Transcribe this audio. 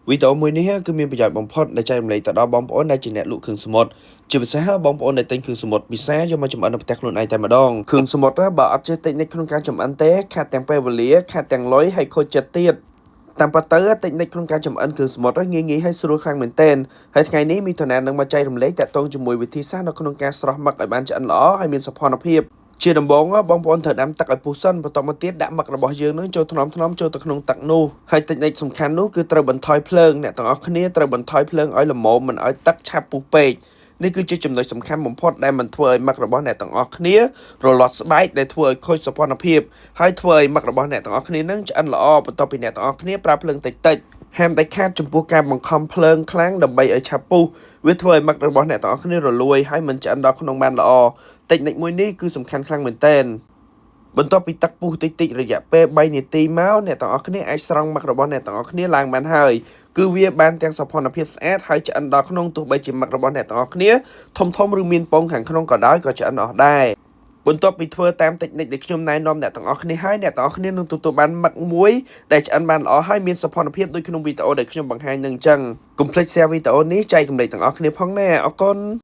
វីដេអូមួយនេះគឺមានប្រយោជន៍បំផុតដែលចែករំលែកទៅដល់បងប្អូនដែលជាអ្នកលក់គ្រឿងសមុទ្រជាពិសេសបងប្អូនដែលទិញគ្រឿងសមុទ្រពិសាយកមកចម្អិននៅផ្ទះខ្លួនឯងតែម្ដងគ្រឿងសមុទ្របើអត់ចេះតិចនិចក្នុងការចម្អិនទេខាតទាំងពេលវេលាខាតទាំងលុយហើយខូចចិត្តទៀតតាមពិតទៅតិចនិចក្នុងការចម្អិនគ្រឿងសមុទ្រងាយងាយហើយស្រួលខ្លាំងមែនទែនហើយថ្ងៃនេះមីធនានឹងមកចែករំលែកតាក់ទងជាមួយវិធីសាស្ត្រនៅក្នុងការស្រោះមឹកឲ្យបានឆ្អិនល្អហើយមានសោភ័ណភាពជាដំបូងបងប្អូនត្រូវដាំទឹកឲ្យពុះសិនបន្ទាប់មកទៀតដាក់មឹករបស់យើងនឹងចូលថ្នមចូលទៅក្នុងទឹកនោះហើយតិចនិចសំខាន់នោះគឺត្រូវបន្ថយភ្លើងអ្នកទាំងអស់គ្នាត្រូវបន្ថយភ្លើងឲ្យល្មមមិនឲ្យទឹកឆាប់ពុះពេកនេះគឺជាចំណុចសំខាន់បំផុតដែលមិនធ្វើឲ្យមឹករបស់អ្នកទាំងអស់គ្នារលាត់ស្បែកដែលធ្វើឲ្យខូចសោភ័ណភាពហើយធ្វើឲ្យមឹករបស់អ្នកទាំងអស់គ្នានឹងឆ្អិនល្អបន្ទាប់ពីអ្នកទាំងអស់គ្នាប្រើភ្លើងតិចហាមដាច់ខាតចំពោះការបង្ខំភ្លើងខ្លាំងដើម្បីឲ្យឆាប់ពុះវាធ្វើឲ្យមឹករបស់អ្នកទាំងអស់គ្នារលួយហើយមិនឆ្អិនដល់ក្នុងបានល្អតិចនិចមួយនេះគឺសំខាន់ខ្លាំងមែនទែនបន្ទាប់ពីទឹកពុះតិចរយៈពេល3នាទីមកអ្នកទាំងអស់គ្នាអាចស្រង់មឹករបស់អ្នកទាំងអស់គ្នាឡើងបានហើយគឺវាបានទាំងសោភ័ណភាពស្អាតហើយឆ្អិនដល់ក្នុងទោះបីជាមឹករបស់អ្នកទាំងអស់គ្នាធំឬមានពងខាងក្នុងក៏ដោយក៏ឆ្អិនអស់ដែរបន្ទាប់ពីធ្វើតាមតិចនិចដែលខ្ញុំណែនាំអ្នកទាំងអស់គ្នាហើយអ្នកទាំងអស់គ្នានឹងទទួលបានមឹកមួយដែលឆ្អិនបានល្អហើយមានសោភ័ណភាពដូចក្នុងវីដេអូដែលខ្ញុំបង្ហាញនឹងអញ្ចឹងកុំភ្លេច share វីដេអូនេះចែករំលែកទាំងអស់គ្នាផងណាអរគុណ